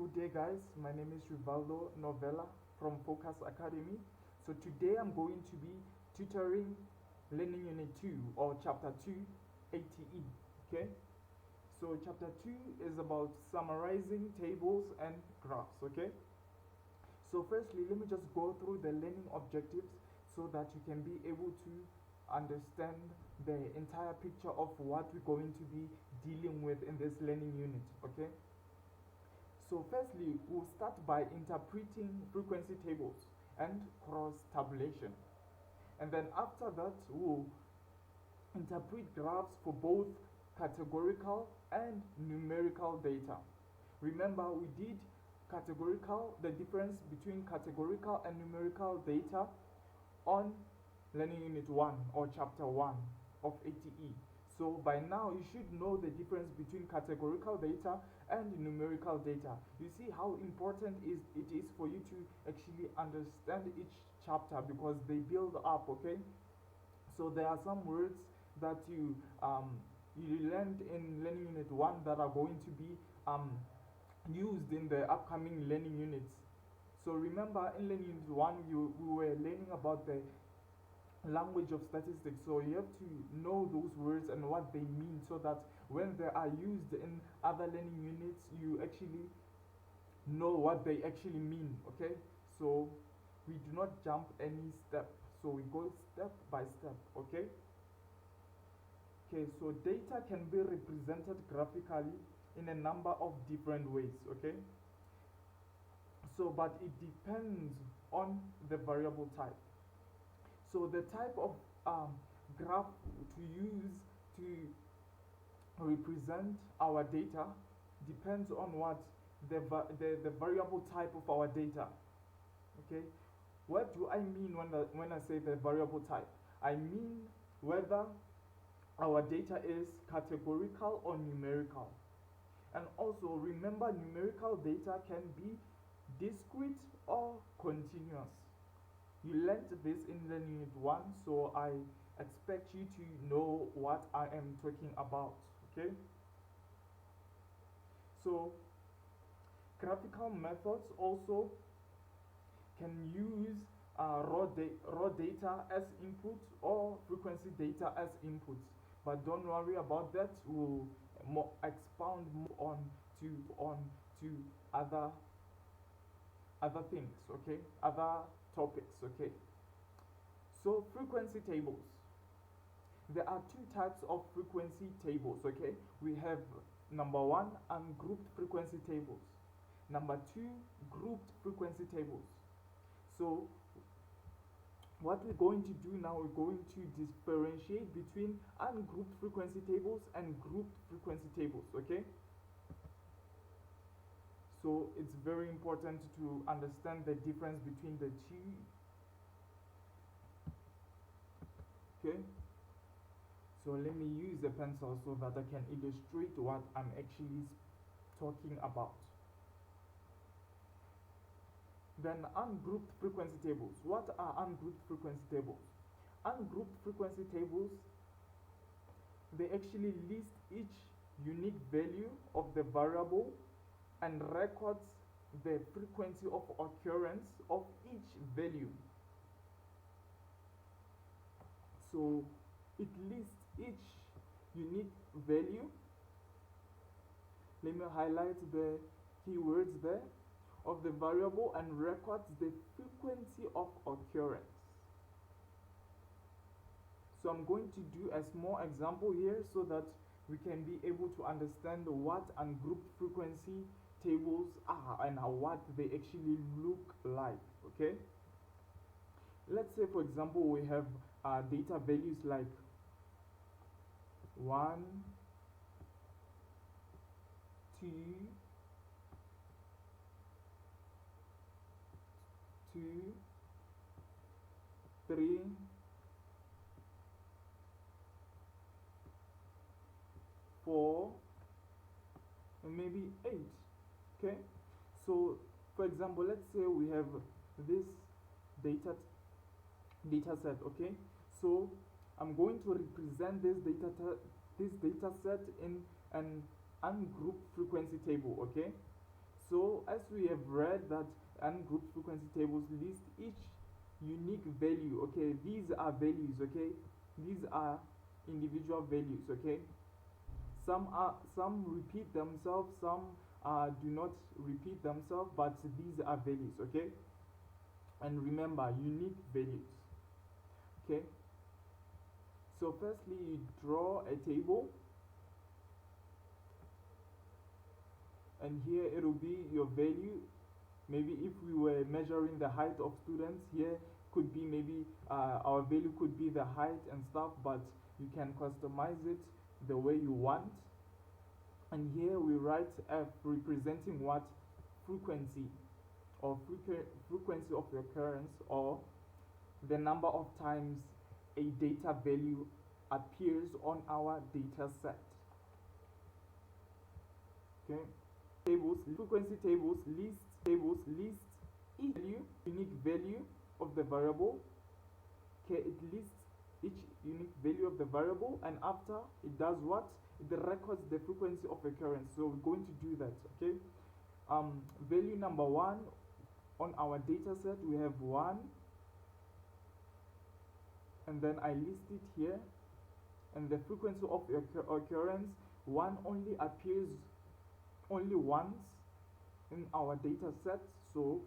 Good day, guys. My name is Rivaldo Novella from Focus Academy. So today I'm going to be tutoring Learning Unit 2 or Chapter 2 ATE. Okay. So Chapter 2 is about summarizing tables and graphs. Okay. So firstly, let me just go through the learning objectives so that you can be able to understand the entire picture of what we're going to be dealing with in this learning unit. Okay. So firstly, we'll start by interpreting frequency tables and cross tabulation. And then after that, we'll interpret graphs for both categorical and numerical data. Remember, we did categorical, the difference between categorical and numerical data on Learning Unit 1 or Chapter 1 of ATE. So by now you should know the difference between categorical data and numerical data. You see how important it is for you to actually understand each chapter because they build up, okay? So there are some words that you learned in Learning Unit 1 that are going to be used in the upcoming learning units. So remember in Learning Unit 1 we were learning about the language of statistics, so you have to know those words and what they mean so that when they are used in other learning units you actually know what they actually mean. Okay, so we do not jump any step, so we go step by step. Okay, so data can be represented graphically in a number of different ways. Okay, so but it depends on the variable type. So the type of graph to use to represent our data depends on what the variable type of our data. Okay, what do I mean when I say the variable type? I mean whether our data is categorical or numerical. And also remember, numerical data can be discrete or continuous. You learned this in Learning Unit 1, so I expect you to know what I am talking about. Okay, so graphical methods also can use raw data as input or frequency data as inputs, but don't worry about that. We'll expound more on to other things. Okay, other topics. Okay, so frequency tables. There are two types of frequency tables. Okay, we have number one, ungrouped frequency tables. Number two, grouped frequency tables. So what we're going to do now, we're going to differentiate between ungrouped frequency tables and grouped frequency tables. Okay, so it's very important to understand the difference between the two. Okay, so let me use a pencil so that I can illustrate what I'm actually talking about. Then ungrouped frequency tables. What are ungrouped frequency tables? Ungrouped frequency tables, they actually list each unique value of the variable and records the frequency of occurrence of each value. So it lists each unique value. Let me highlight the keywords there of the variable and records the frequency of occurrence. So I'm going to do a small example here so that we can be able to understand what ungrouped frequency tables are and what they actually look like. Okay, let's say for example we have data values like 1, 2, 2, 3, 4, and maybe 8. Okay, so for example, let's say we have this data set. Okay, so I'm going to represent this data set in an ungrouped frequency table. Okay, So as we have read that ungrouped frequency tables list each unique value. Okay, these are values. Okay, these are individual values. Okay, some repeat themselves, some do not repeat themselves, but these are values. Okay, and remember, unique values. Okay, so firstly you draw a table, and here it will be your value. Maybe if we were measuring the height of students, here could be maybe our value could be the height and stuff, but you can customize it the way you want. And here we write F, representing what? Frequency, or frequency of occurrence, or the number of times a data value appears on our data set. Okay, frequency tables list each unique value of the variable. Okay, it lists each unique value of the variable, and after it does what? It records the frequency of occurrence. So we're going to do that. Okay, value number 1 on our data set, we have 1, and then I list it here, and the frequency of occurrence 1 only appears only once in our data set, so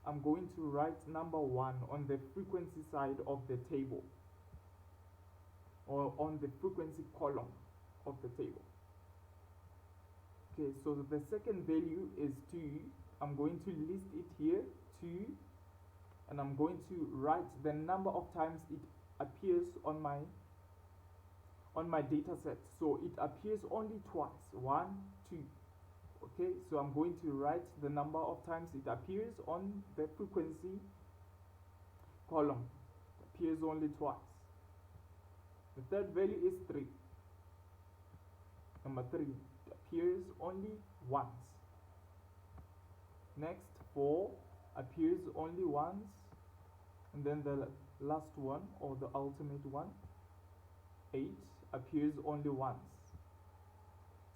I'm going to write number 1 on the frequency side of the table, or on the frequency column of the table. Okay, so the second value is 2. I'm going to list it here, 2, and I'm going to write the number of times it appears on my data set. So it appears only twice, 1, 2. Okay, so I'm going to write the number of times it appears on the frequency column. It appears only twice. The third value is 3. Number 3, it appears only once. Next, 4 appears only once, and then the last one, or the ultimate one, 8, appears only once.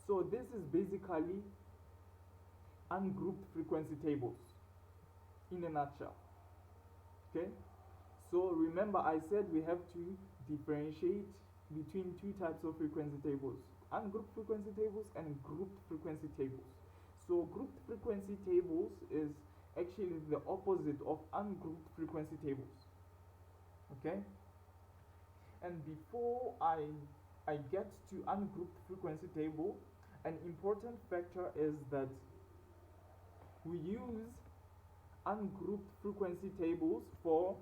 So this is basically ungrouped frequency tables in a nutshell. Okay, so remember I said we have to differentiate between 2 types of frequency tables: ungrouped frequency tables and grouped frequency tables. So grouped frequency tables is actually the opposite of ungrouped frequency tables. Okay, and before I get to ungrouped frequency table, an important factor is that we use ungrouped frequency tables for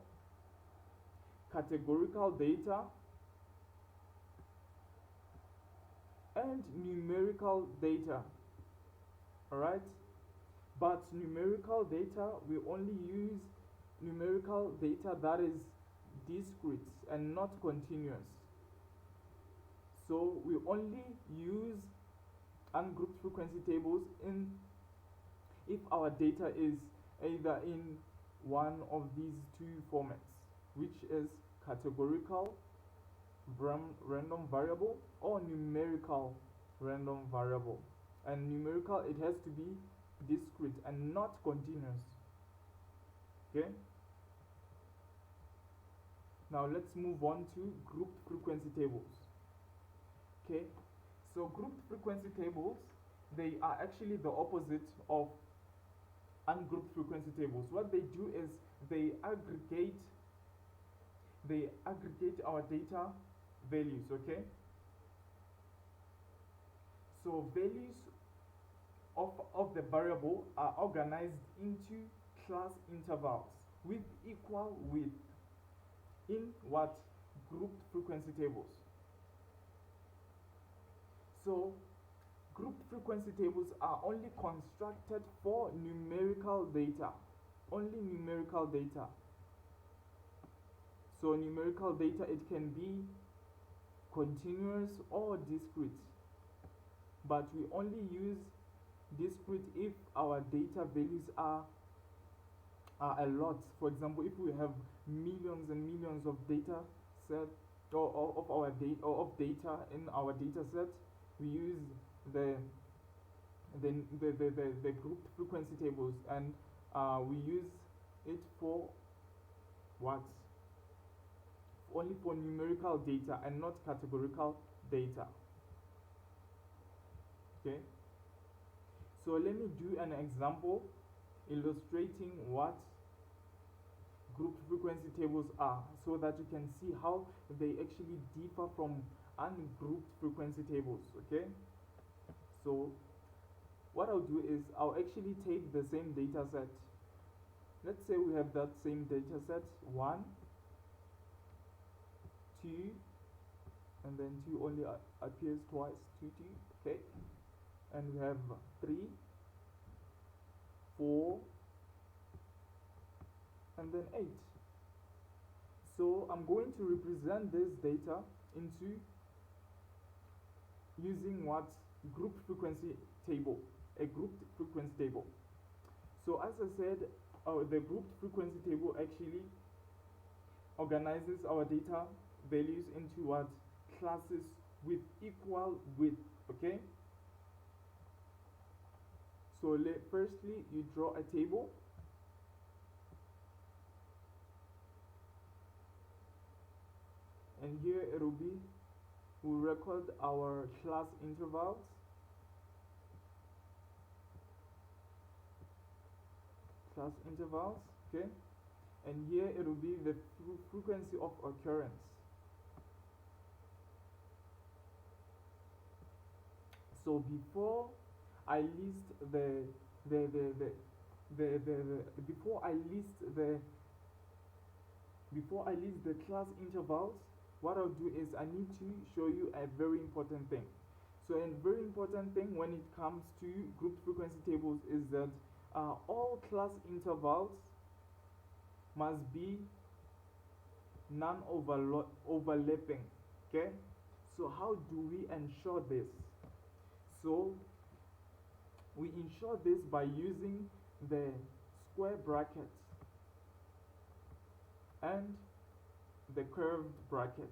categorical data and numerical data. Alright, but numerical data, we only use numerical data that is discrete and not continuous. So we only use ungrouped frequency tables if our data is either in one of these 2 formats, which is categorical random variable or numerical random variable. And numerical, it has to be discrete and not continuous. Okay, now let's move on to grouped frequency tables. Okay, so grouped frequency tables, they are actually the opposite of ungrouped frequency tables. What they do is they aggregate our data values. Okay, so values of the variable are organized into class intervals with equal width in what? Grouped frequency tables. So grouped frequency tables are only constructed for numerical data, only numerical data. So numerical data, it can be continuous or discrete, but we only use discrete if our data values are a lot. For example, if we have millions and millions of data set, or of data in our data set, we use the then the grouped frequency tables, and we use it for what? Only for numerical data and not categorical data. Okay, so let me do an example illustrating what grouped frequency tables are, so that you can see how they actually differ from ungrouped frequency tables. Okay, so what I'll do is I'll actually take the same data set. Let's say we have that same data set, 1, 2, and then 2 only appears twice, 2, 2, okay, and we have 3, 4, and then 8. So I'm going to represent this data into using what? Grouped frequency table, a grouped frequency table. So as I said, the grouped frequency table actually organizes our data values into what? Classes with equal width. Okay, so firstly you draw a table, and here it will be, we record our class intervals, okay, and here it will be the frequency of occurrence. So before I list before I list the class intervals, what I'll do is I need to show you a very important thing. So a very important thing when it comes to grouped frequency tables is that all class intervals must be non-overlapping. Okay, so how do we ensure this? So we ensure this by using the square bracket and the curved bracket.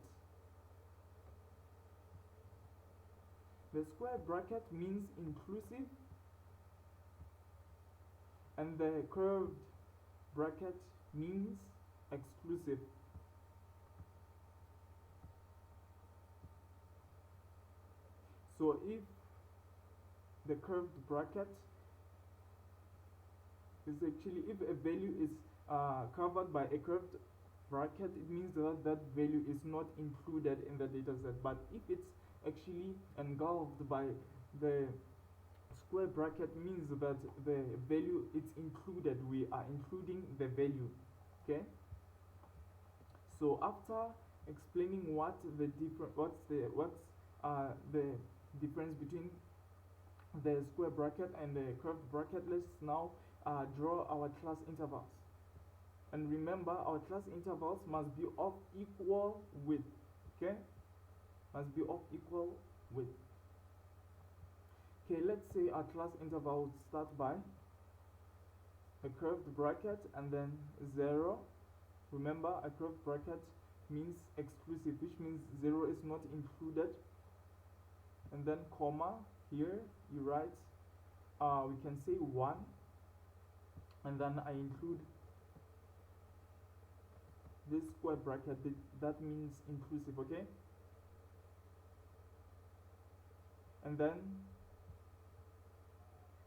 The square bracket means inclusive, and the curved bracket means exclusive. So if the curved bracket is actually, if a value is covered by a curved bracket, it means that that value is not included in the data set. But if it's actually engulfed by the square bracket, means that the value is included, we are including the value. Okay, so after explaining what's the difference between the square bracket and the curved bracket, let's now draw our class intervals. And remember, our class intervals must be of equal width. Okay, must be of equal width. Okay, let's say our class interval would start by a curved bracket and then 0. Remember, a curved bracket means exclusive, which means 0 is not included. And then comma, here you write, we can say 1, and then I include this square bracket, that means inclusive. Okay, and then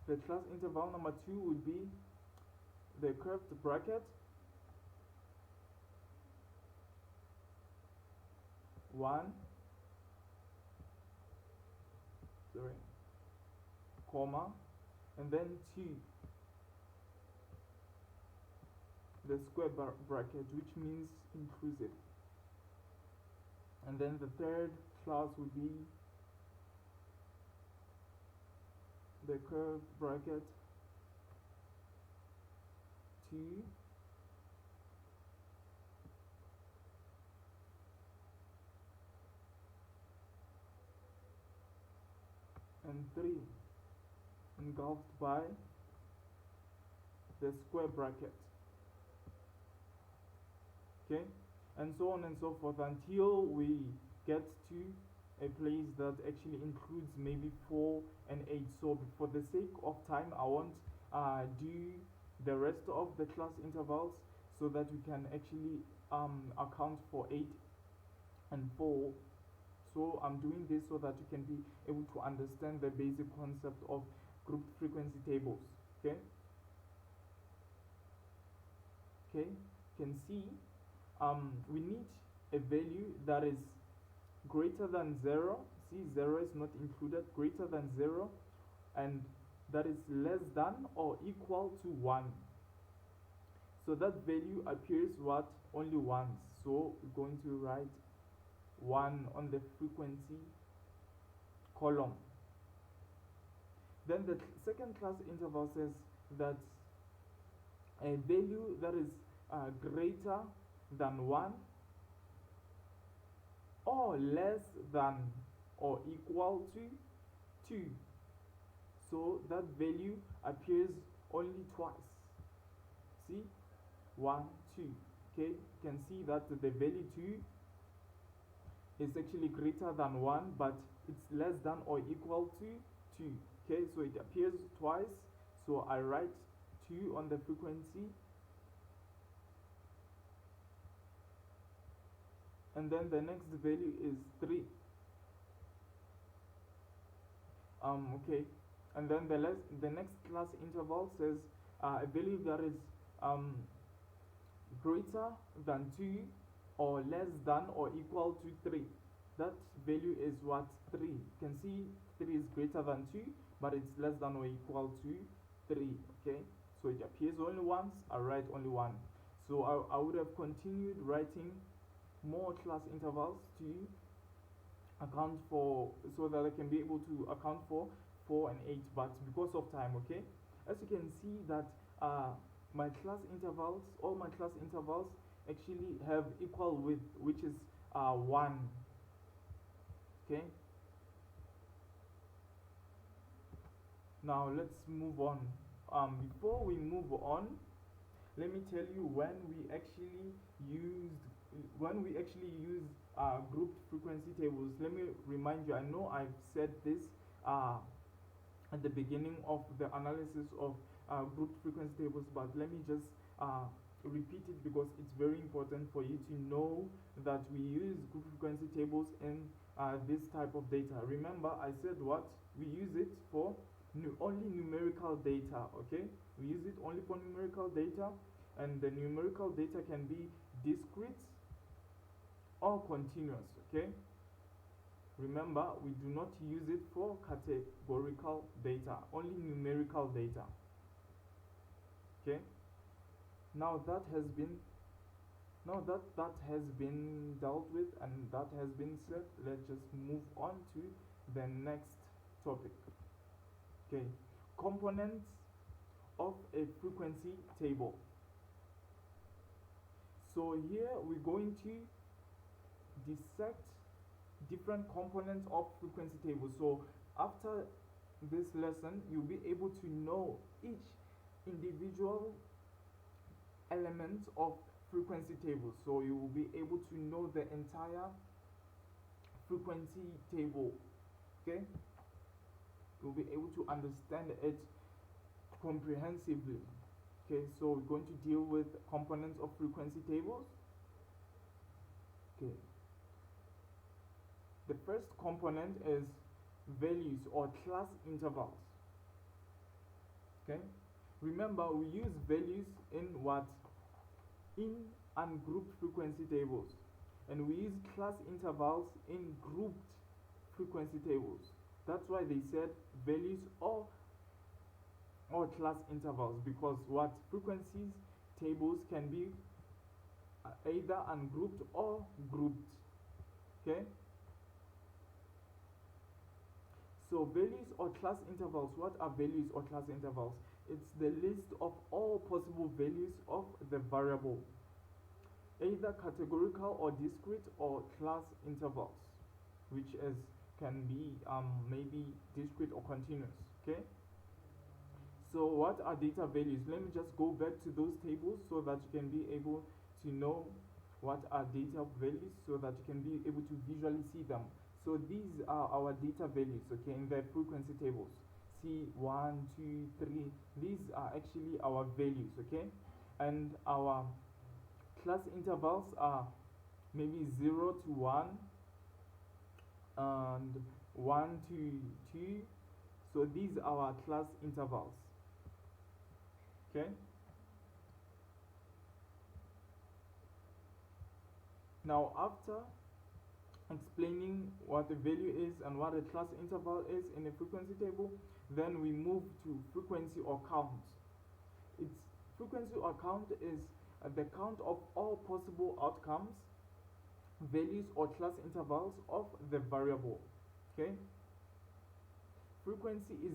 the class interval number 2 would be the curved bracket, 1, comma, and then 2, the square bracket, which means inclusive. And then the third class would be the curved bracket, 2, and 3, engulfed by the square bracket. Okay, and so on and so forth until we get to a place that actually includes maybe 4 and 8. So for the sake of time, I won't do the rest of the class intervals, so that we can actually account for 8 and 4. So I'm doing this so that you can be able to understand the basic concept of grouped frequency tables. Okay, you can see we need a value that is greater than 0. See, 0 is not included. Greater than 0, and that is less than or equal to 1. So that value appears what? Only once. So we're going to write 1 on the frequency column. Then the second class interval says that a value that is greater than 1 or less than or equal to 2. So that value appears only twice. See, 1, 2. Okay, you can see that the value 2 is actually greater than 1, but it's less than or equal to 2. Okay, so it appears twice. So I write 2 on the frequency, and then the next value is 3. Okay, and then the next class interval says a value that is greater than 2 or less than or equal to 3. That value is what? 3. You can see 3 is greater than 2, but it's less than or equal to 3. Okay, so it appears only once. I write only 1. So I would have continued writing more class intervals to account for, so that I can be able to account for 4 and 8, but because of time, okay, as you can see that my class intervals, all my class intervals actually have equal width, which is 1. Okay, now let's move on. Before we move on, let me tell you when we actually use grouped frequency tables. Let me remind you, I know I've said this at the beginning of the analysis of grouped frequency tables, but let me just repeat it, because it's very important for you to know that we use grouped frequency tables in this type of data. Remember, I said what? We use it for only numerical data. Okay, we use it only for numerical data, and the numerical data can be discrete or continuous. Okay, remember, we do not use it for categorical data, only numerical data. Okay, now that has been dealt with and that has been said, let's just move on to the next topic. Okay, components of a frequency table. So here we're going to dissect different components of frequency tables. So after this lesson, you'll be able to know each individual element of frequency tables. So you will be able to know the entire frequency table. Okay, you'll be able to understand it comprehensively. Okay, so we're going to deal with components of frequency tables. Okay, the first component is values or class intervals. Okay, remember, we use values in what? In ungrouped frequency tables, and we use class intervals in grouped frequency tables. That's why they said values or class intervals, because what? Frequencies tables can be either ungrouped or grouped. Okay, so values or class intervals. What are values or class intervals? It's the list of all possible values of the variable, either categorical or discrete or class intervals, which can be maybe discrete or continuous. Okay, so what are data values? Let me just go back to those tables so that you can be able to know what are data values, so that you can be able to visually see them. So these are our data values, okay, in the frequency tables. See, 1, 2, 3, these are actually our values, okay, and our class intervals are maybe 0 to 1 and 1 to 2. So these are our class intervals, okay. Now after explaining what the value is and what a class interval is in a frequency table, then we move to frequency or count. Its frequency or count is the count of all possible outcomes, values or class intervals of the variable, okay. Frequency is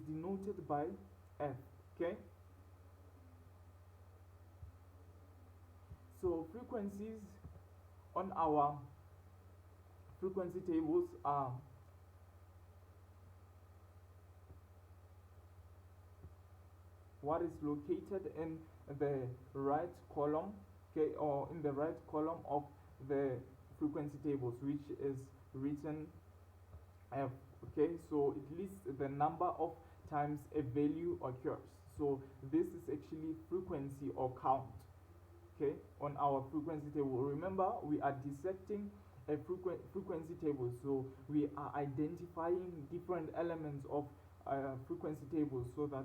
denoted by f, okay. So frequencies on our frequency tables are what is located in the right column, okay, or in the right column of the frequency tables, which is written f, okay. So it lists the number of times a value occurs. So this is actually frequency or count, okay, on our frequency table. Remember, we are dissecting a frequency table, so we are identifying different elements of frequency tables so that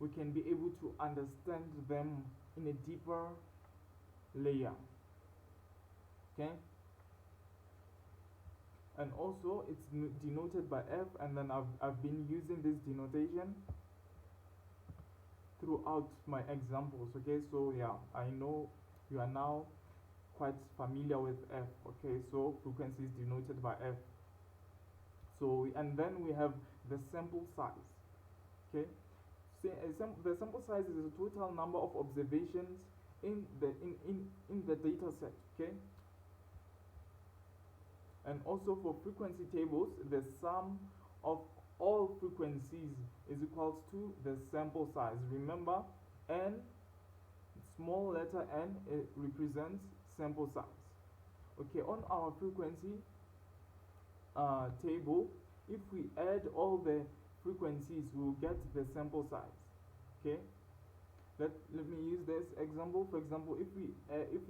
we can be able to understand them in a deeper layer, okay. And also it's denoted by f, and then I've been using this denotation throughout my examples, okay. So yeah, I know you are now quite familiar with f, okay. So frequency is denoted by f. So and then we have the sample size, okay. So the sample size is the total number of observations in the data set, okay. And also for frequency tables, the sum of all frequencies is equals to the sample size. Remember, n, small letter n, it represents sample size. Okay, on our frequency table, if we add all the frequencies, we'll get the sample size, okay. Let me use this example. For example, if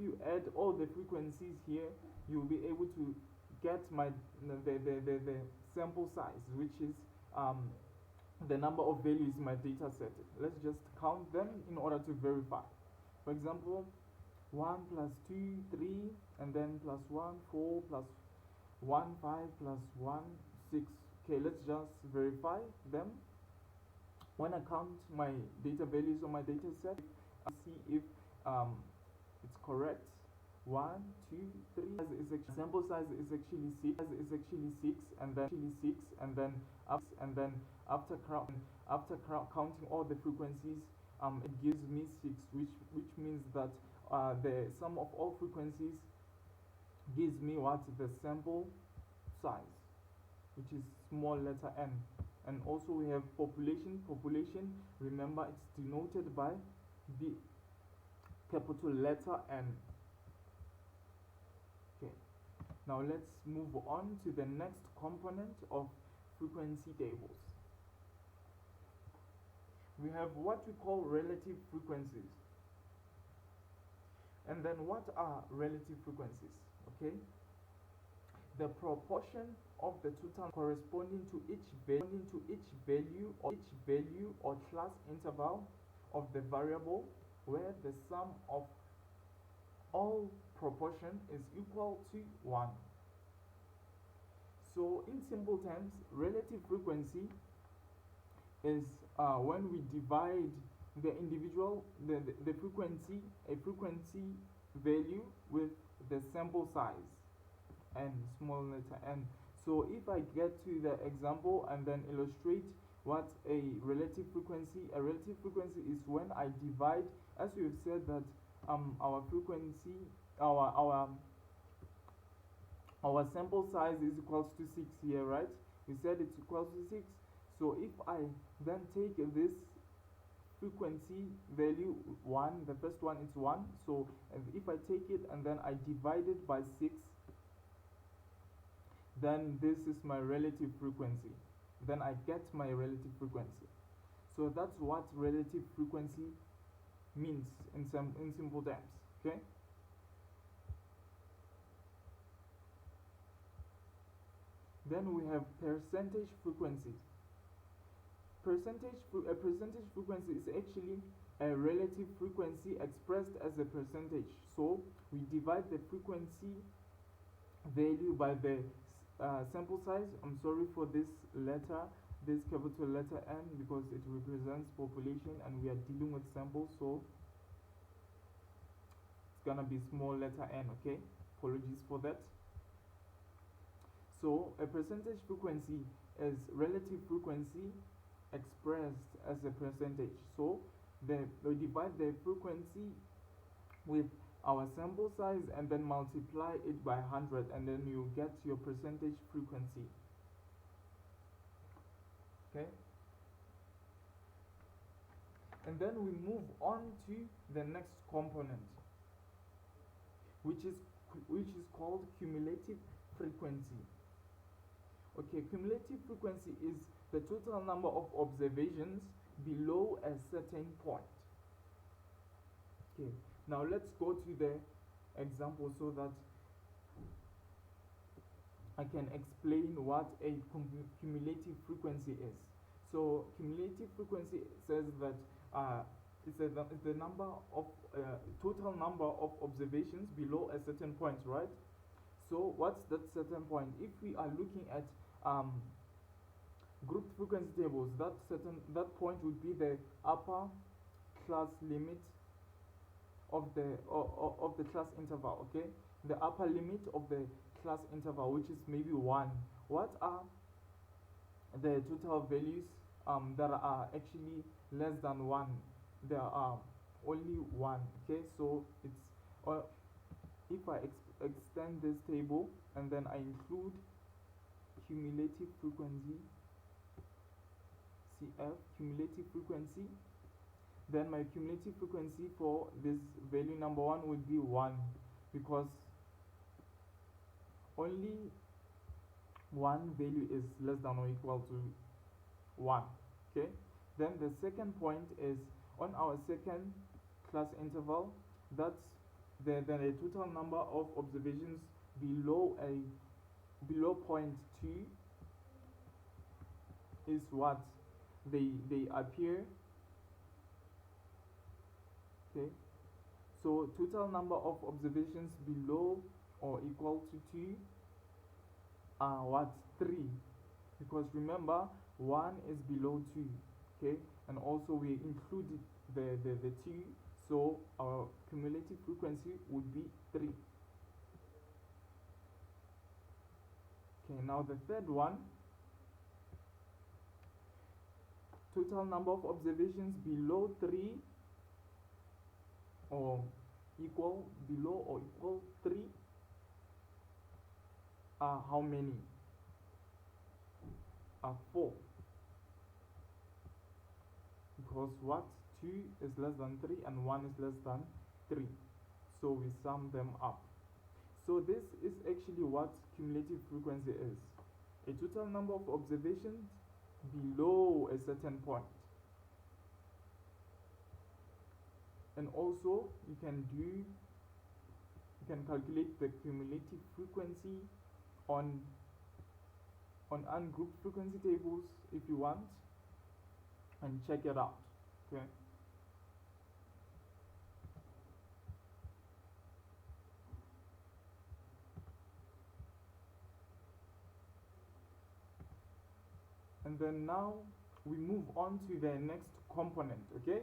you add all the frequencies here, you'll be able to get the sample size, which is the number of values in my data set. Let's just count them in order to verify. For example, 1 plus 2, 3, and then plus 1, 4, plus 1, 5, plus 1, 6. Okay, let's just verify them. When I count my data values on my data set, I see if it's correct. 1, 2, 3. Sample size is actually 6. And then after counting all the frequencies, it gives me 6, which means that the sum of all frequencies gives me what? The sample size, which is small letter n. And also we have population. Remember, it's denoted by the capital letter N. Okay, now let's move on to the next component of frequency tables. We have what we call relative frequencies. And then what are relative frequencies? Okay, the proportion of the total corresponding to each value or class interval of the variable, where the sum of all proportion is equal to 1. So in simple terms, relative frequency is when we divide the individual the frequency value with the sample size, n, small letter n. So if I get to the example and then illustrate what a relative frequency is when I divide, as we've said that our frequency, our sample size is equals to 6 here, right? We said it's equals to 6. So if I then take this frequency value 1, the first one is 1, so if I take it and then I divide it by 6, then this is my relative frequency. Then I get my relative frequency. So that's what relative frequency means in simple terms. Okay. Then we have percentage frequency. A percentage frequency is actually a relative frequency expressed as a percentage. So we divide the frequency value by the sample size. I'm sorry for this letter, this capital letter N, because it represents population and we are dealing with samples, so it's gonna be small letter N. Okay, apologies for that. So a percentage frequency is relative frequency expressed as a percentage. So we divide the frequency with our sample size and then multiply it by 100, and then you get your percentage frequency. Okay. And then we move on to the next component, which is called cumulative frequency. Okay, cumulative frequency is the total number of observations below a certain point. Okay, now let's go to the example so that I can explain what a cumulative frequency is. So cumulative frequency says that it's the number of total number of observations below a certain point, right? So what's that certain point? If we are looking at grouped frequency tables, that point would be the upper class limit of the class interval. Okay, the upper limit of the class interval, which is maybe 1. What are the total values that are actually less than 1? There are only 1. Okay, so it's if I extend this table and then I include cumulative frequency, CF, cumulative frequency, then my cumulative frequency for this value number 1 would be 1, because only one value is less than or equal to 1. Okay, then the second point is on our second class interval. That's the total number of observations below point 2 is what they appear. Okay, so total number of observations below or equal to 2 are what? 3, because remember 1 is below 2. Okay, and also we included the 2, so our cumulative frequency would be 3. Okay, now the third one, total number of observations below 3 or below or equal 3 are how many? Are 4, because what? 2 is less than 3 and 1 is less than 3, so we sum them up. So this is actually what cumulative frequency is: a total number of observations below a certain point. And also you can calculate the cumulative frequency on ungrouped frequency tables if you want, and check it out. Okay, and then now we move on to the next component. Okay,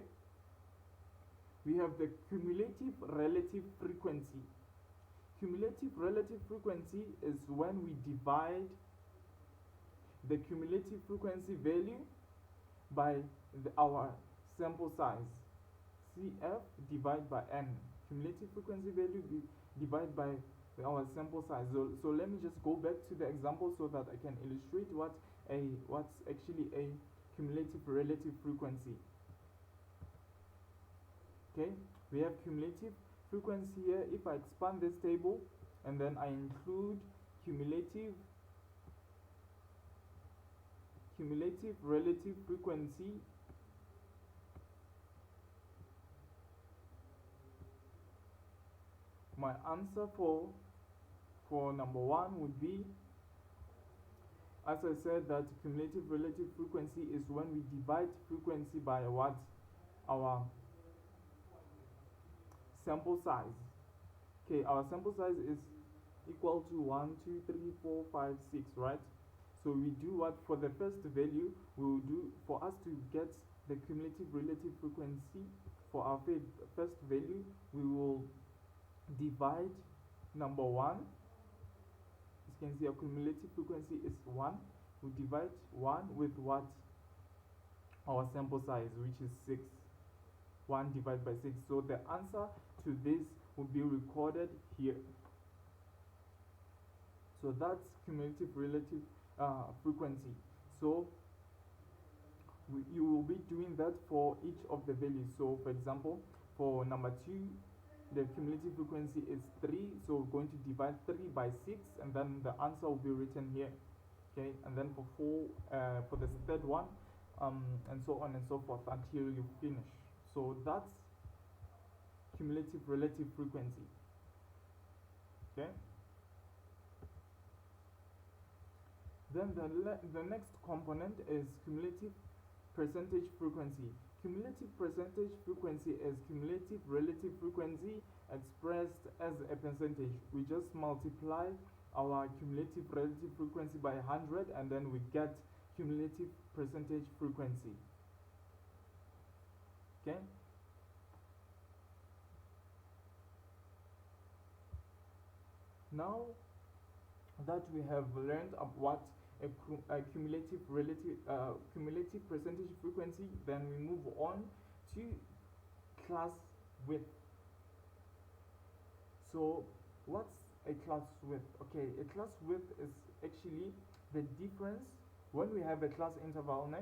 we have the cumulative relative frequency. Cumulative relative frequency is when we divide the cumulative frequency value by our sample size, CF divided by N. Cumulative frequency value divided by our sample size. So let me just go back to the example so that I can illustrate what's actually a cumulative relative frequency. Okay, we have cumulative frequency here. If I expand this table and then I include cumulative cumulative relative frequency my answer for number 1 would be, as I said, that cumulative relative frequency is when we divide frequency by what? Our sample size. Okay, our sample size is equal to 1, 2, 3, 4, 5, 6, right? So we do what? For the first value, we will do, for us to get the cumulative relative frequency for our first value, we will divide number 1. As you can see, our cumulative frequency is 1. We divide 1 with what? Our sample size, which is 6. 1 divided by 6. So the answer to this will be recorded here. So that's cumulative relative frequency. So you will be doing that for each of the values. So for example, for number 2, the cumulative frequency is 3, so we're going to divide 3 by 6, and then the answer will be written here. Okay, and then for 4, for the third one, and so on and so forth until you finish. So that's cumulative relative frequency. Okay. Then the next component is cumulative percentage frequency. Cumulative percentage frequency is cumulative relative frequency expressed as a percentage. We just multiply our cumulative relative frequency by 100 and then we get cumulative percentage frequency. Okay? Now that we have learned what a cumulative percentage frequency, then we move on to class width. So what's a class width? Okay, a class width is actually the difference when we have a class interval.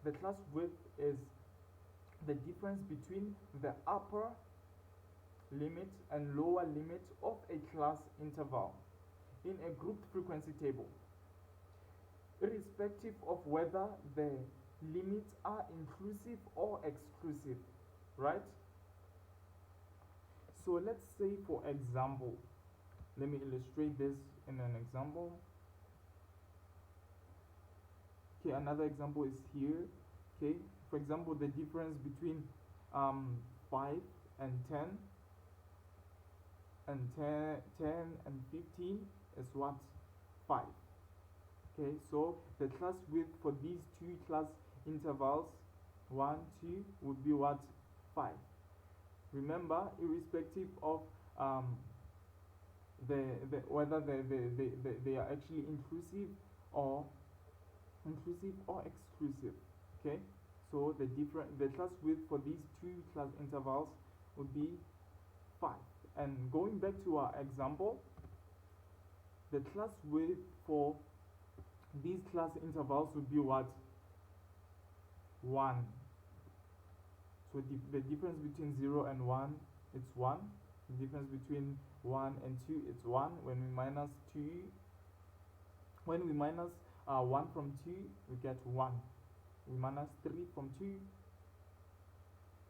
The class width is the difference between the upper limit and lower limit of a class interval in a grouped frequency table, irrespective of whether the limits are inclusive or exclusive, right? So let's say, for example, let me illustrate this in an example. Okay, another example is here. Okay, for example, the difference between 5 and 10 and 10 and 15 is what? 5. Okay, so the class width for these two class intervals 1, 2 would be what? 5. Remember, irrespective of whether they are actually inclusive or exclusive. Okay, so the class width for these two class intervals would be 5. And going back to our example, the class width for these class intervals would be what? 1. So the difference between 0 and 1, it's 1. The difference between 1 and 2, it's 1. When we minus 1 from 2, we get 1. We minus 3 from 2.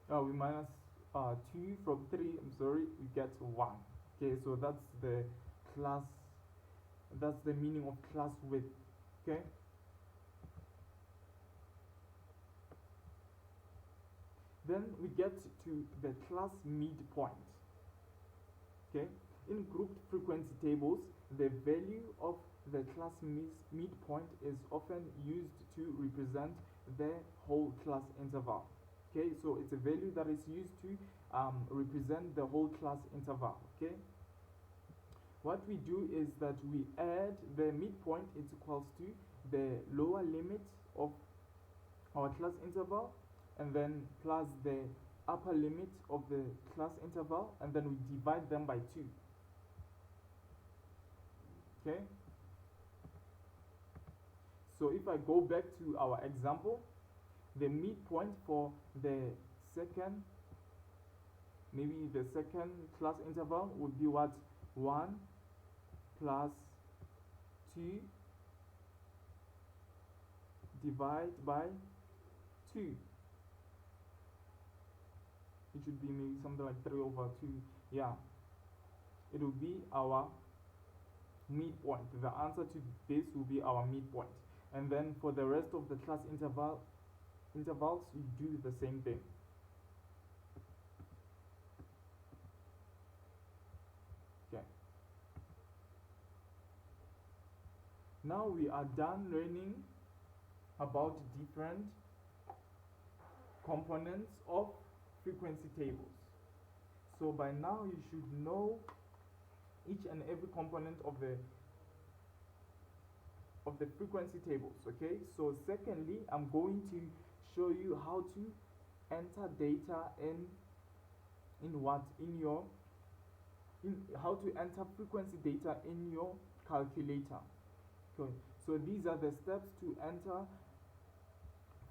We minus 2 from 3, I'm sorry, we get 1. Okay, so that's the meaning of class width. Okay. Then we get to the class midpoint. Okay, in grouped frequency tables, the value of the class midpoint is often used to represent the whole class interval. Okay, so it's a value that is used to represent the whole class interval. Okay, what we do is that we add the midpoint is equals to the lower limit of our class interval, and then plus the upper limit of the class interval, and then we divide them by 2. Okay, so if I go back to our example, the midpoint for the second class interval would be what? 1 plus 2 divide by 2. It should be maybe something like 3 over 2. Yeah, it will be our midpoint. The answer to this will be our midpoint. And then for the rest of the class intervals, you do the same thing. Okay. Now we are done learning about different components of frequency tables. So by now you should know each and every component of the frequency tables. Okay, so secondly, I'm going to show you how to enter data how to enter frequency data in your calculator. Okay, so these are the steps to enter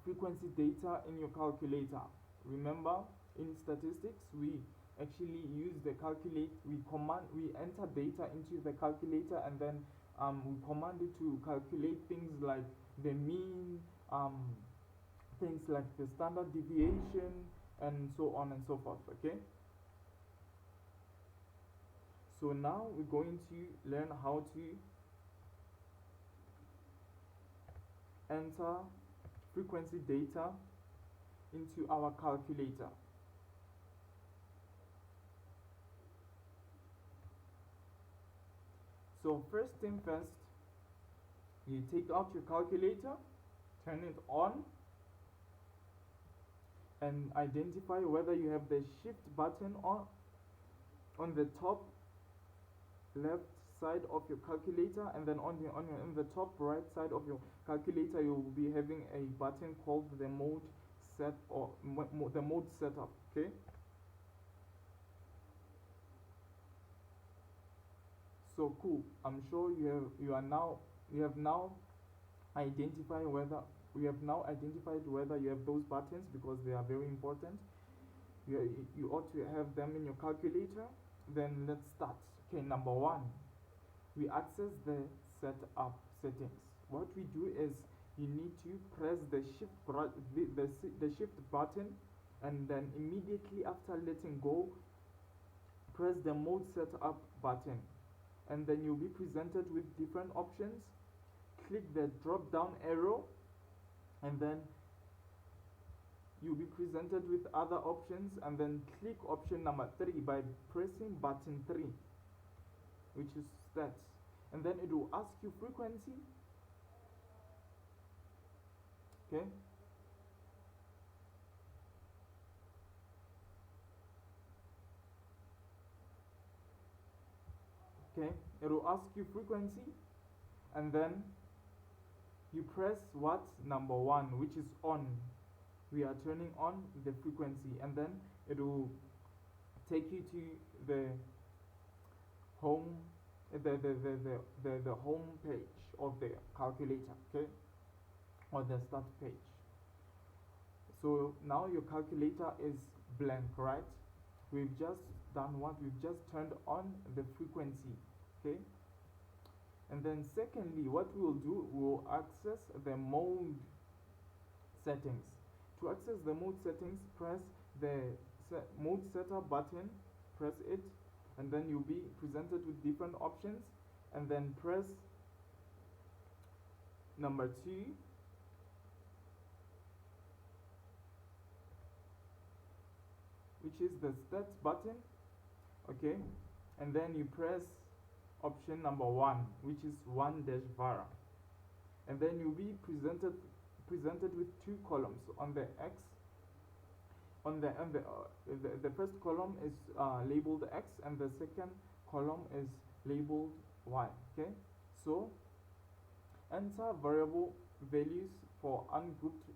frequency data in your calculator. Remember, in statistics, we actually use the we enter data into the calculator, and then we command it to calculate things like the mean, things like the standard deviation, and so on and so forth. Okay, so now we're going to learn how to enter frequency data into our calculator. So first thing first, you take out your calculator, turn it on, and identify whether you have the shift button on the top left side of your calculator, and then on the top right side of your calculator you will be having a button called the mode set, or the mode setup. Okay, so cool. I'm sure you have now identified whether you have those buttons, because they are very important. You ought to have them in your calculator. Then let's start. Okay, number one, we access the setup settings. What we do is, you need to press the shift button, and then immediately after letting go, press the mode setup button, and then you'll be presented with different options. Click the drop down arrow, and then you'll be presented with other options, and then click option number 3 by pressing button 3, which is stats, and then it will ask you frequency. Okay, it will ask you frequency, and then you press what? Number 1, which is on. We are turning on the frequency, and then it will take you to the home the home page of the calculator. Okay, or the start page. So now your calculator is blank, right? We've just done what? We've just turned on the frequency. Okay, and then secondly, what we will do, we will access the mode settings. To access the mode settings, press the mode setup button, press it, and then you'll be presented with different options, and then press number 2, which is the stats button. Okay, and then you press option number 1, which is 1-var, and then you'll be presented with 2 columns. On the X, the first column is labeled X, and the second column is labeled Y. Okay, so enter variable values for ungrouped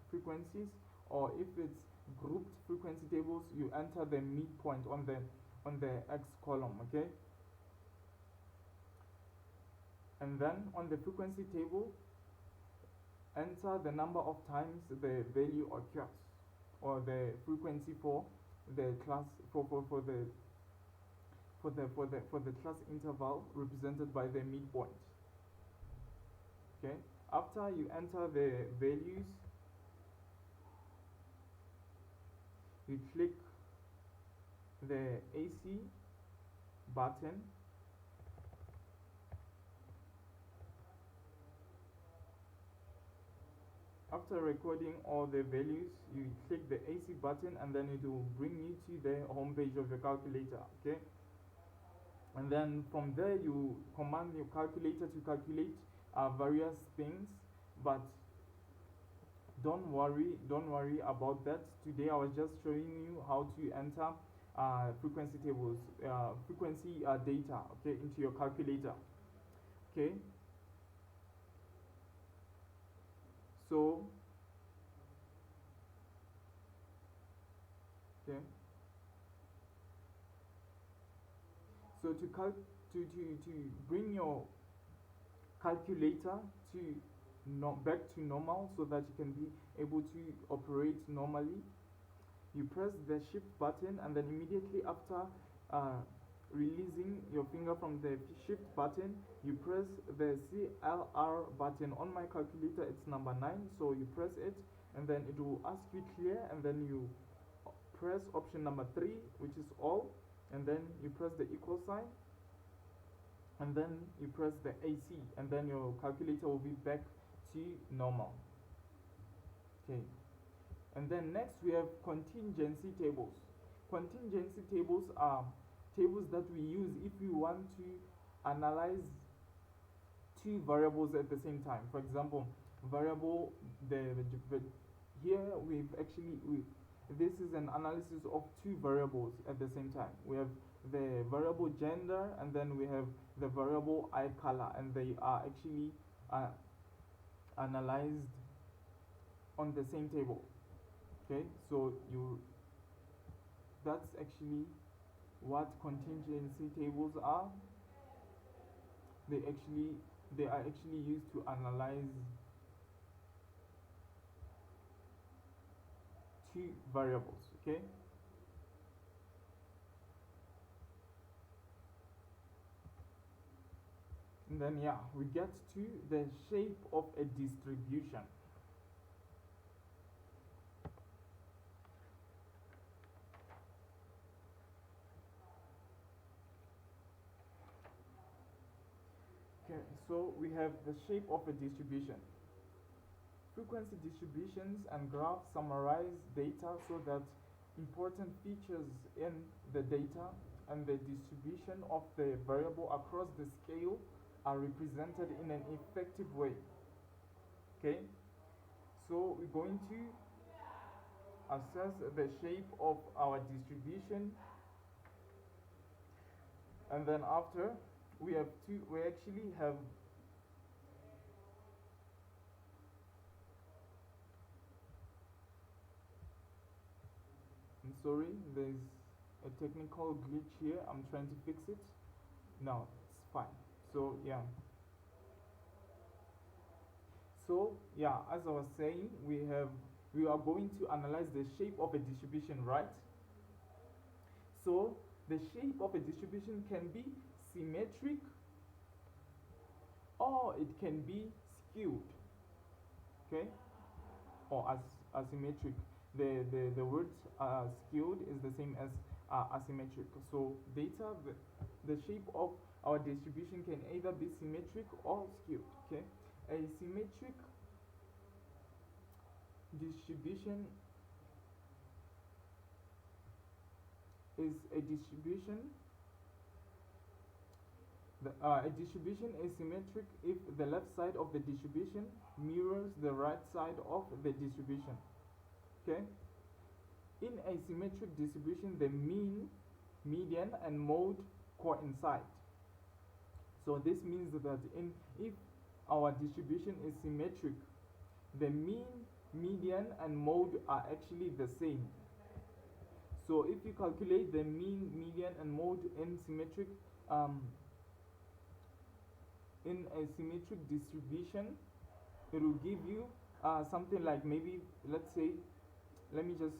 frequencies, or if it's grouped frequency tables, you enter the midpoint on the X column. Okay, and then on the frequency table, enter the number of times the value occurs, or the frequency for the class for the class interval represented by the midpoint. Okay, After you enter the values, you click the AC button. After recording all the values, you click the AC button, and then it will bring you to the home page of your calculator. Okay, and then from there you command your calculator to calculate various things, but don't worry about that. Today I was just showing you how to enter frequency tables, frequency data, okay, into your calculator. Okay, so okay, so to bring your calculator to back to normal, so that you can be able to operate normally, you press the shift button, and then immediately after releasing your finger from the shift button, you press the CLR button. On my calculator it's number 9, so you press it, and then it will ask you clear, and then you press option number 3, which is all, and then you press the equal sign, and then you press the AC, and then your calculator will be back to normal. Okay, and then next we have contingency tables. Contingency tables are tables that we use if we want to analyze two variables at the same time. For example, variable here this is an analysis of two variables at the same time. We have the variable gender, and then we have the variable eye color, and they are actually analyzed on the same table. Okay, so that's actually what contingency tables are. They are actually used to analyze two variables. Okay, and then we get to the shape of a distribution. Okay, so we have the shape of a distribution. Frequency distributions and graphs summarize data so that important features in the data and the distribution of the variable across the scale are represented in an effective way. Okay, so we're going to assess the shape of our distribution, and then after we actually have I'm sorry, there's a technical glitch here. I'm trying to fix it. No, it's fine. So as I was saying, we are going to analyze the shape of a distribution, right? So the shape of a distribution can be symmetric, or it can be skewed. Okay, or asymmetric. The word skewed is the same as asymmetric. So the shape of our distribution can either be symmetric or skewed. Okay, a symmetric distribution is a distribution. A distribution is symmetric if the left side of the distribution mirrors the right side of the distribution. Okay, in a symmetric distribution, the mean, median, and mode coincide. So this means that if our distribution is symmetric, the mean, median, and mode are actually the same. So if you calculate the mean, median, and mode in a symmetric distribution, it will give you something like, maybe, let's say, let me just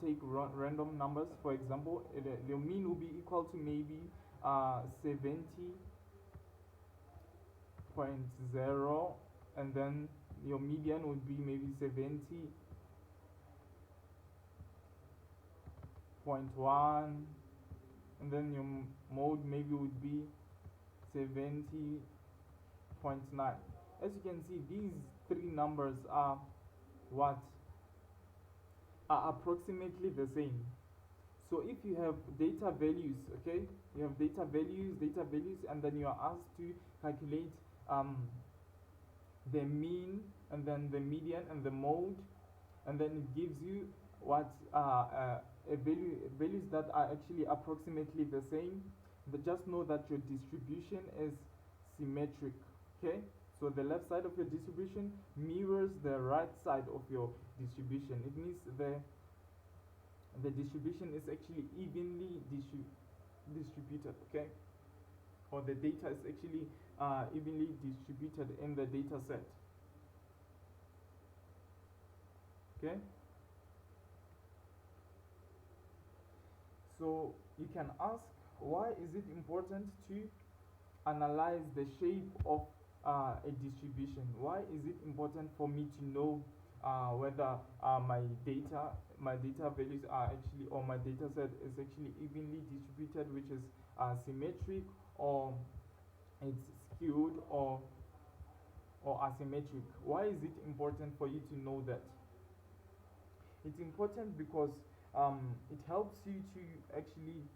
take random numbers. For example, the mean will be equal to maybe 70.0, and then your median would be maybe 70.1, and then your mode maybe would be 70.9. As you can see, these three numbers are what are approximately the same. So if you have data values, okay, you have data values, and then you are asked to calculate the mean, and then the median, and the mode, and then it gives you what values that are actually approximately the same. But just know that your distribution is symmetric. Okay, so the left side of your distribution mirrors the right side of your distribution. It means the distribution is actually evenly distributed. Okay, or the data is actually evenly distributed in the data set. Okay, so you can ask, why is it important to analyze the shape of a distribution? Why is it important for me to know whether my data values are actually, or my data set is actually evenly distributed, which is symmetric, or it's skewed, or asymmetric? Why is it important for you to know that? It's important because it helps you to actually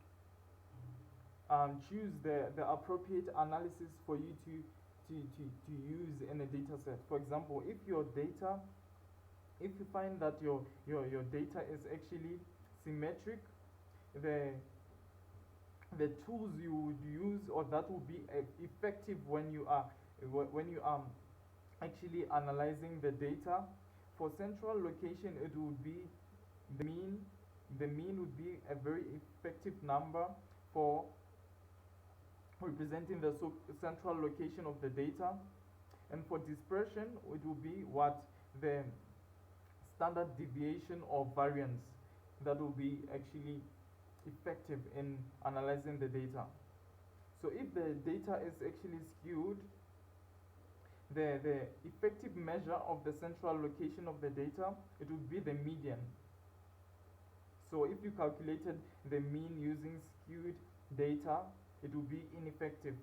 choose the appropriate analysis for you to use in a data set. For example, if you find that your data is actually symmetric, the tools you would use, or that will be effective when you are actually analyzing the data. For central location, it would be the mean. The mean would be a very effective number for representing the central location of the data. And for dispersion, it will be what the standard deviation or variance that will be actually effective in analyzing the data. So if the data is actually skewed, the effective measure of the central location of the data, it would be the median. So if you calculated the mean using skewed data, it will be ineffective.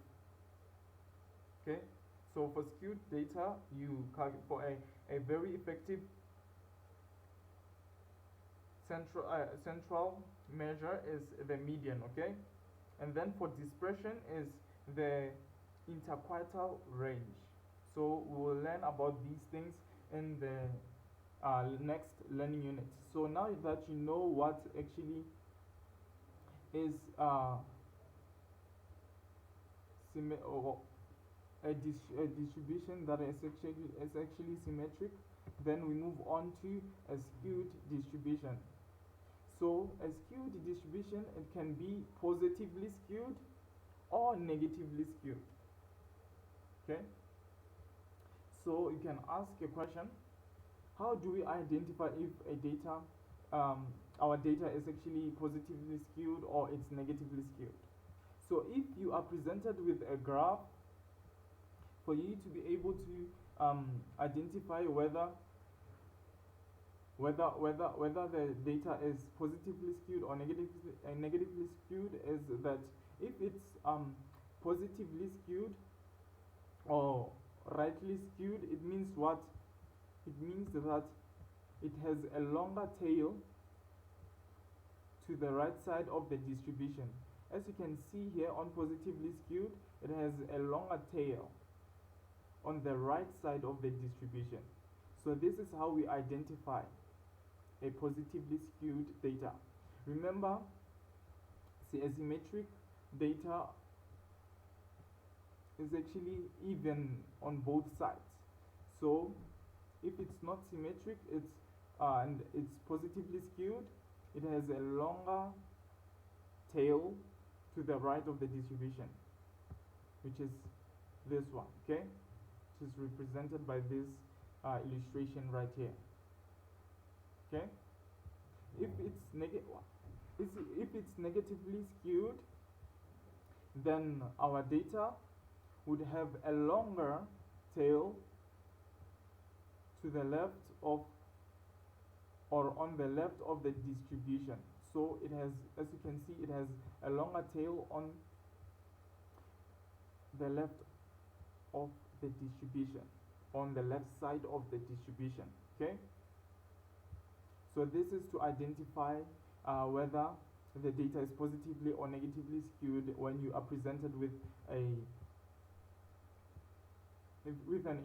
Okay, so for skewed data, you for a very effective central measure is the median. Okay, and then for dispersion is the interquartile range. So we will learn about these things in the next learning unit. So now that you know what actually is a distribution that is actually symmetric, then we move on to a skewed distribution. So a skewed distribution, it can be positively skewed or negatively skewed. Okay, so you can ask a question, how do we identify if a data our data is actually positively skewed or it's negatively skewed? So if you are presented with a graph, for you to be able to identify whether the data is positively skewed or negatively skewed, is that if it's positively skewed or rightly skewed, it means what? It means that it has a longer tail to the right side of the distribution. As you can see here, on positively skewed, it has a longer tail on the right side of the distribution. So this is how we identify a positively skewed data. Remember, see, asymmetric data is actually even on both sides. So if it's not symmetric, it's and it's positively skewed, it has a longer tail to the right of the distribution, which is this one. Okay, which is represented by this illustration right here. Okay, if it's negatively skewed, then our data would have a longer tail to the left of, or on the left of the distribution. So it has, as you can see, it has a longer tail on the left of the distribution, on the left side of the distribution. Okay, so this is to identify whether the data is positively or negatively skewed when you are presented with an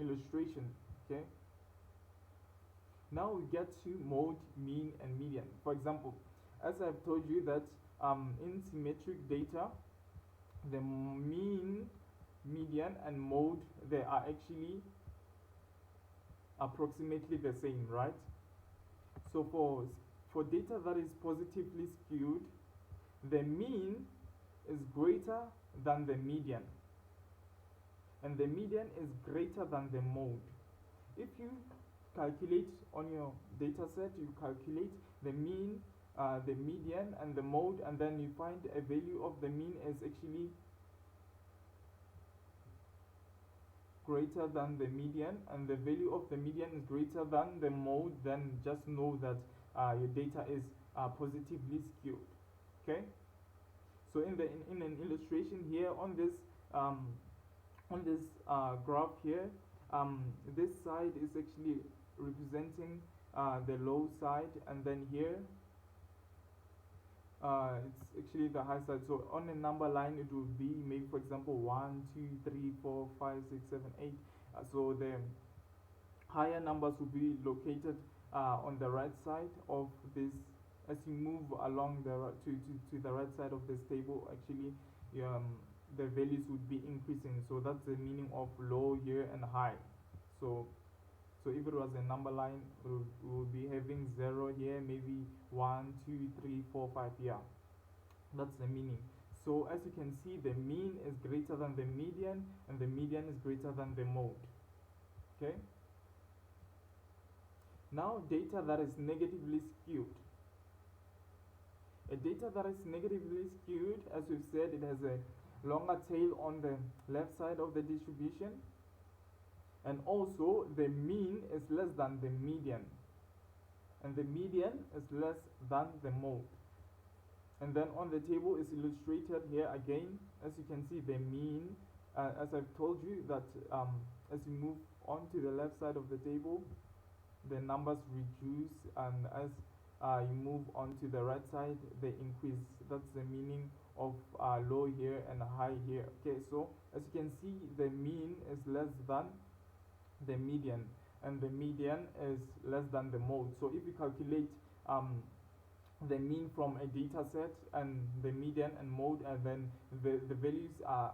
illustration. Okay, now we get to mode, mean, and median. For example, as I've told you that in symmetric data, the mean, median, and mode, they are actually approximately the same, right? So for data that is positively skewed, the mean is greater than the median, and the median is greater than the mode. If you calculate on your data set, you calculate the mean, the median, and the mode, and then you find a value of the mean is actually greater than the median, and the value of the median is greater than the mode, then just know that your data is positively skewed. Okay, so in an illustration here on this graph here, this side is actually representing the low side, and then here it's actually the high side. So on a number line it will be maybe, for example, 1 2 3 4 5 6 7 8. So the higher numbers will be located on the right side of this. As you move along to the right side of this table, actually the values would be increasing. So that's the meaning of low here and high. So if it was a number line, we'll be having 0 here, maybe 1 2 3 4 5. Yeah, that's the meaning. So as you can see, the mean is greater than the median, and the median is greater than the mode. Okay, now data that is negatively skewed. A data that is negatively skewed, as we've said, it has a longer tail on the left side of the distribution, and also the mean is less than the median, and the median is less than the mode. And then on the table is illustrated here again. As you can see, the mean, as I've told you, that as you move on to the left side of the table, the numbers reduce, and as you move on to the right side, they increase. That's the meaning of low here and high here. Okay, so as you can see, the mean is less than the median, and the median is less than the mode. So if you calculate the mean from a data set and the median and mode, and then the values are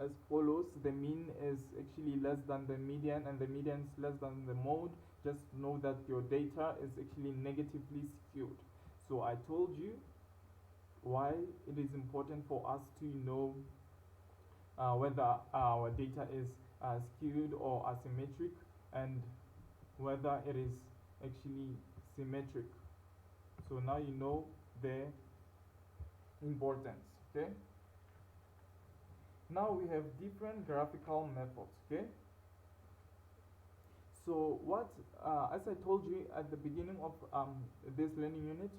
as follows. The mean is actually less than the median, and the median is less than the mode. Just know that your data is actually negatively skewed. So I told you why it is important for us to know whether our data is skewed or asymmetric, and whether it is actually symmetric. So now you know the importance. Okay, now we have different graphical methods. Okay, so what as I told you at the beginning of this learning unit,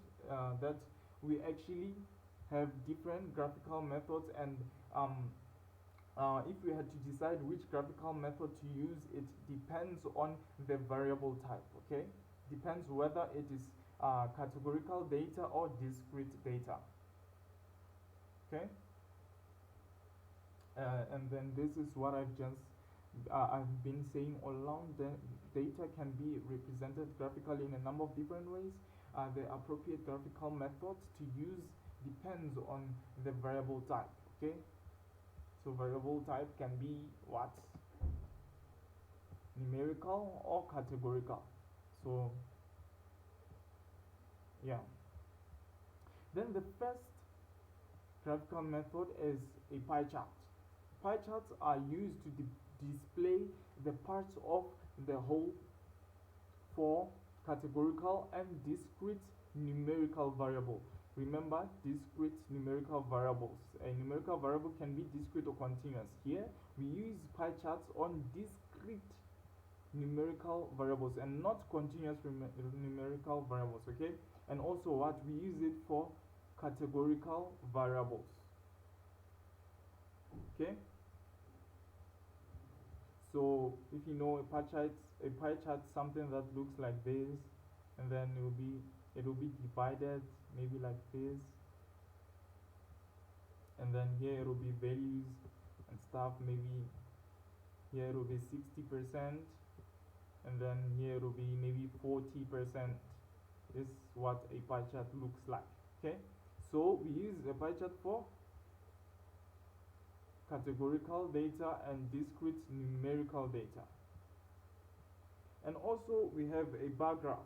that we actually have different graphical methods, and if we had to decide which graphical method to use, it depends on the variable type. Okay, depends whether it is categorical data or discrete data. Okay, and then this is what I've been saying all along. The data can be represented graphically in a number of different ways. The appropriate graphical methods to use depends on the variable type. Okay, so variable type can be what? Numerical or categorical. So yeah. Then the first graphical method is a pie chart. Pie charts are used to display the parts of the whole for categorical and discrete numerical variable. Remember, discrete numerical variables. A numerical variable can be discrete or continuous. Here we use pie charts on discrete numerical variables and not continuous numerical variables, okay? And also what we use it for categorical variables, okay? So if you know a pie chart something that looks like this, and then it will be divided maybe like this, and then here it will be values and stuff. Maybe here it will be 60%, and then here it will be maybe 40%. This is what a pie chart looks like, okay? So we use a pie chart for categorical data and discrete numerical data. And also we have a bar graph,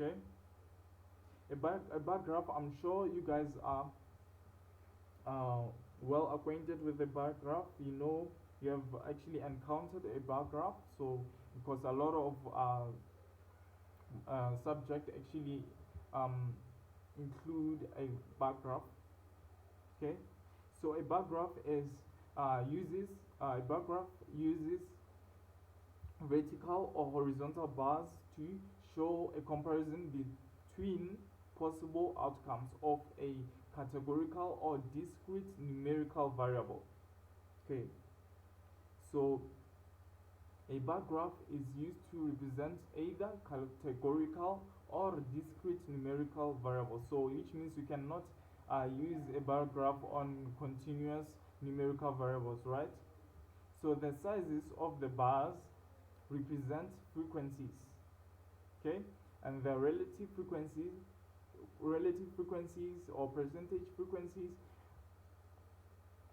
okay? A bar graph, I'm sure you guys are well acquainted with the bar graph. You know, you have actually encountered a bar graph. So because a lot of subject actually include a bar graph, okay? So a bar graph is a bar graph uses vertical or horizontal bars to show a comparison between possible outcomes of a categorical or discrete numerical variable, okay? So a bar graph is used to represent either categorical or discrete numerical variables. So which means you cannot use a bar graph on continuous numerical variables, right? So the sizes of the bars represent frequencies, okay? And the relative frequencies or percentage frequencies,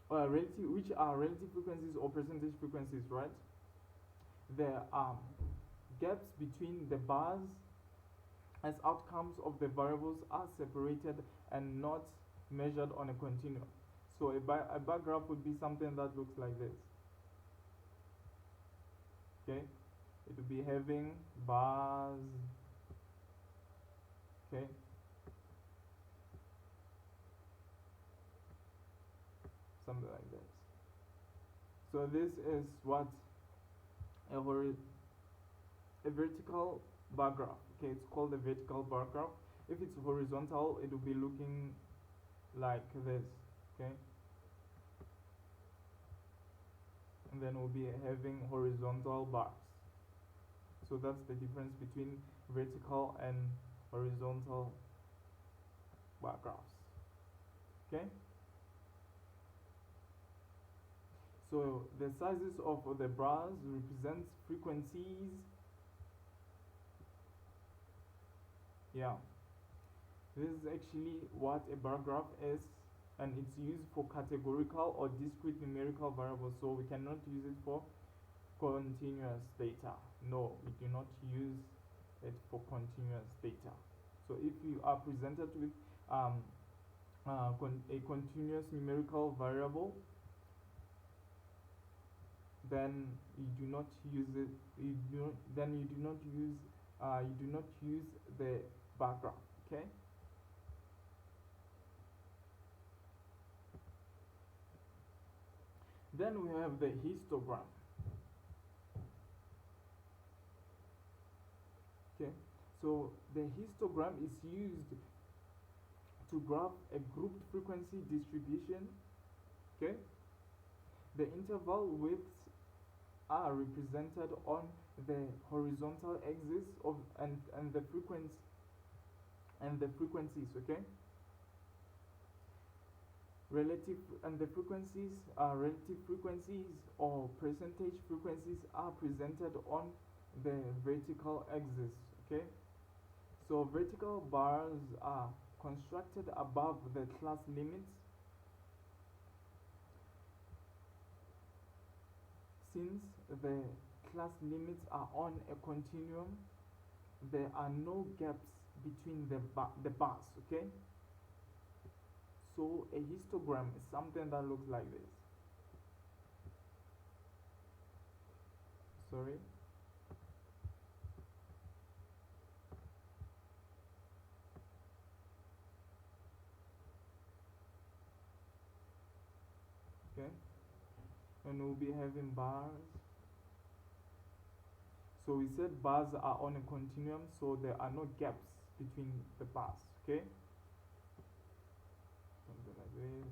which are relative frequencies or percentage frequencies, right? The gaps between the bars as outcomes of the variables are separated and not measured on a continuum. So a bar graph would be something that looks like this, okay? It will be having bars, okay? Something like this. So this is what a vertical bar graph, okay? It's called a vertical bar graph. If it's horizontal, it will be looking like this, okay? And then we'll be having horizontal bars. So that's the difference between vertical and horizontal bar graphs, okay? So the sizes of the bars represents frequencies. Yeah, this is actually what a bar graph is, and it's used for categorical or discrete numerical variables. So we cannot use it for continuous data. No, we do not use it for continuous data. So if you are presented with a continuous numerical variable, then you do not use it. You do not use the bar graph, okay? Then we have the histogram. Okay, so the histogram is used to graph a grouped frequency distribution, okay? The interval widths are represented on the horizontal axis of and the frequencies, okay? Relative frequencies or percentage frequencies are presented on the vertical axis, okay? So vertical bars are constructed above the class limits. Since the class limits are on a continuum, there are no gaps between the bars, okay? So a histogram is something that looks like this. Sorry. Okay. And we'll be having bars So we said bars are on a continuum, so there are no gaps between the bars. Okay, something like this.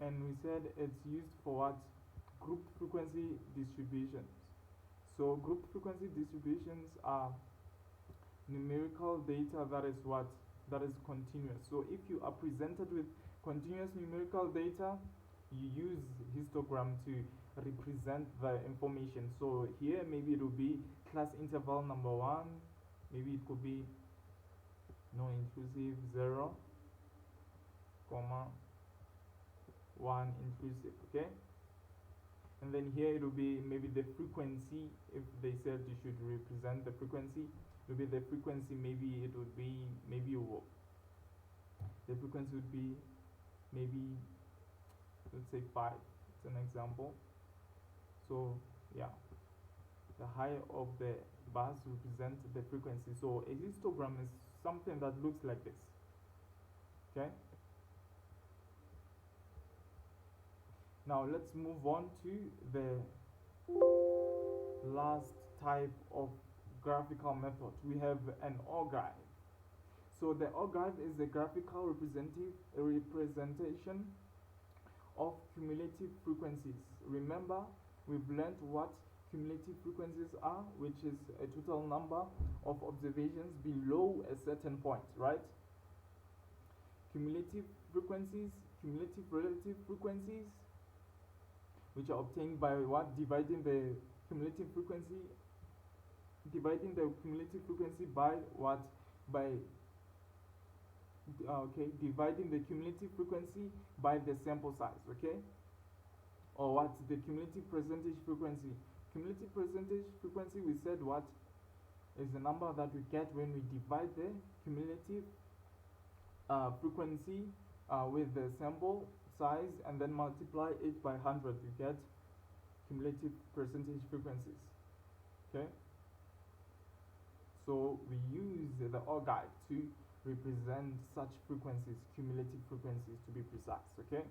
And we said it's used for what? Group frequency distributions. So group frequency distributions are numerical data that is what? That is continuous. So if you are presented with continuous numerical data, you use histogram to represent the information. So here maybe it will be class interval number 1, maybe it could be no inclusive 0, comma 1 inclusive. Okay, and then here it will be maybe the frequency. If they said you should represent the frequency, it will be the frequency. Maybe it would be the frequency would be maybe, let's say 5. It's an example. So yeah, the higher of the bars represent the frequency. So a histogram is something that looks like this. Okay, now let's move on to the last type of graphical method. We have an archive. So the archive is a graphical representation of cumulative frequencies. Remember, we've learned what cumulative frequencies are, which is a total number of observations below a certain point, right? Cumulative frequencies, cumulative relative frequencies, which are obtained by what? Dividing the cumulative frequency by what? By dividing the cumulative frequency by the sample size. Okay, or what? The cumulative percentage frequency. Cumulative percentage frequency, we said what is the number that we get when we divide the cumulative frequency with the sample size and then multiply it by 100. You get cumulative percentage frequencies. Okay, so we use the archive to represent such frequencies, cumulative frequencies to be precise. Okay,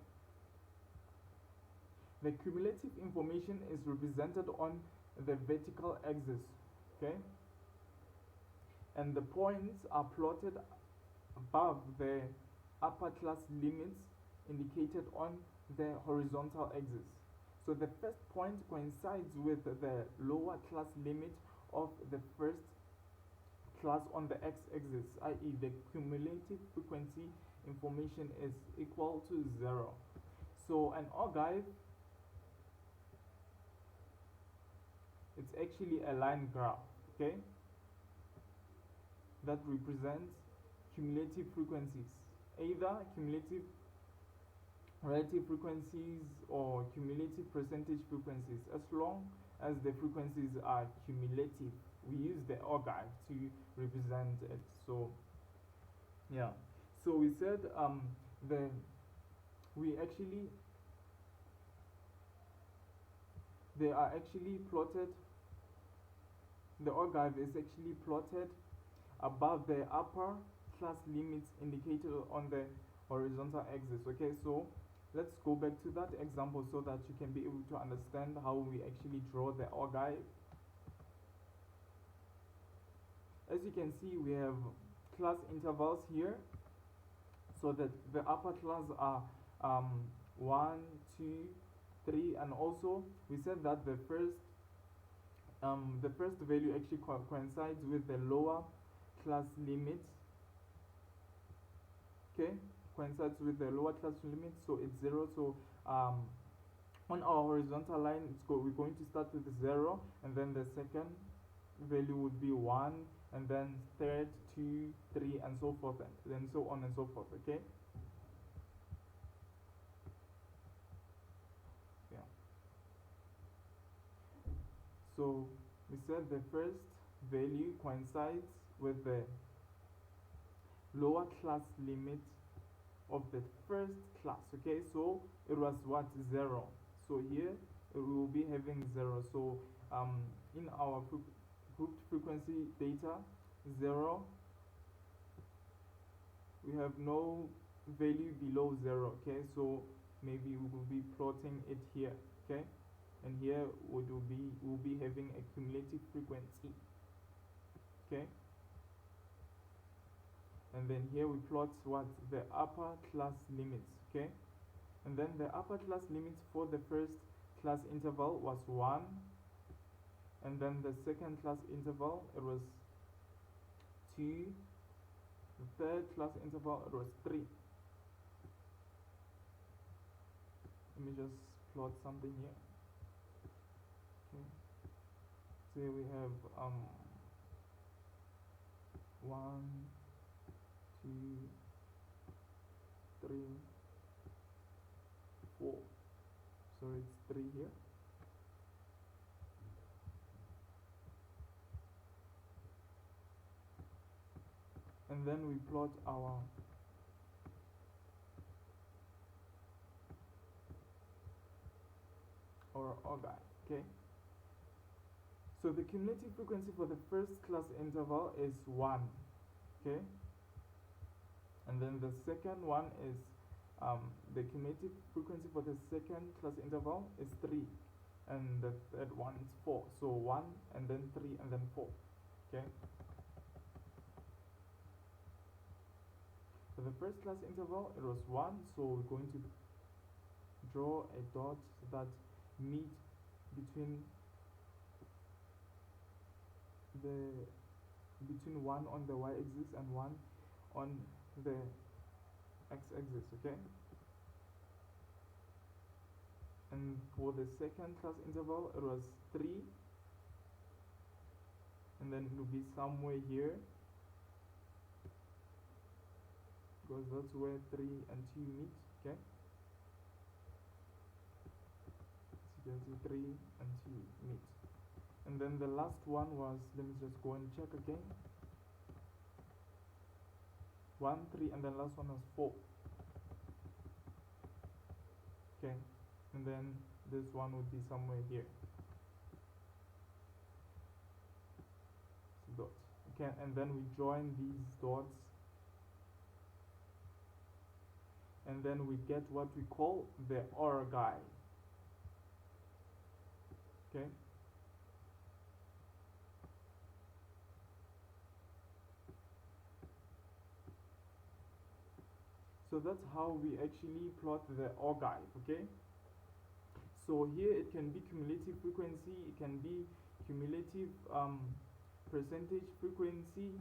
the cumulative information is represented on the vertical axis. Okay, and the points are plotted above the upper class limits indicated on the horizontal axis. So the first point coincides with the lower class limit of the first class on the x-axis, i.e. the cumulative frequency information is equal to 0. So an archive, it's actually a line graph, okay, that represents cumulative frequencies, either cumulative relative frequencies or cumulative percentage frequencies. As long as the frequencies are cumulative, we use the archive to represent it. So yeah, so we said they are actually plotted, the archive is actually plotted above the upper class limits indicated on the horizontal axis. Okay, so let's go back to that example so that you can be able to understand how we actually draw the archive. As you can see, we have class intervals here, so that the upper class are 1, 2, 3, and also we said that the first value actually coincides with the lower class limit. Okay, coincides with the lower class limit, so it's 0. So on our horizontal line, we're going to start with 0, and then the second value would be 1, and then third, 2, 3, and so forth, and so on and so forth. Okay, yeah, so we said the first value coincides with the lower class limit of the first class. Okay, so it was what? 0. So here we will be having 0. So in our grouped frequency data, 0, we have no value below 0. Okay, so maybe we will be plotting it here. Okay, and here we'll be having a cumulative frequency. Okay, and then here we plot what the upper class limits. Okay, and then the upper class limits for the first class interval was 1, and then the second class interval it was 2, the third class interval it was 3. Let me just plot something here. Okay, so we have 1, 2, 3, 4. So it's 3 here. And then we plot our guy. Okay, so the cumulative frequency for the first class interval is 1. Okay, and then the second one is the cumulative frequency for the second class interval is 3, and the third one is 4. So 1 and then 3 and then 4. Okay, for the first class interval it was 1, so we're going to draw a dot that meet between 1 on the y-axis and 1 on the x-axis. Okay, and for the second class interval it was 3, and then it will be somewhere here, because that's where 3 and 2 meet. Okay, so you can see 3 and 2 meet. And then the last one was, let me just go and check again, 1, 3, and then last one was 4. Okay, and then this one would be somewhere here. So dots. Okay, and then we join these dots, and then we get what we call the OR guy. Okay, so that's how we actually plot the OR guy. Okay, so here it can be cumulative frequency, it can be cumulative percentage frequency,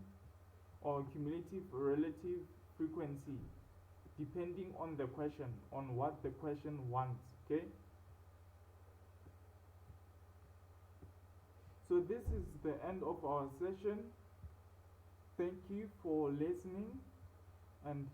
or cumulative relative frequency, depending on the question, on what the question wants. Okay, so this is the end of our session. Thank you for listening, and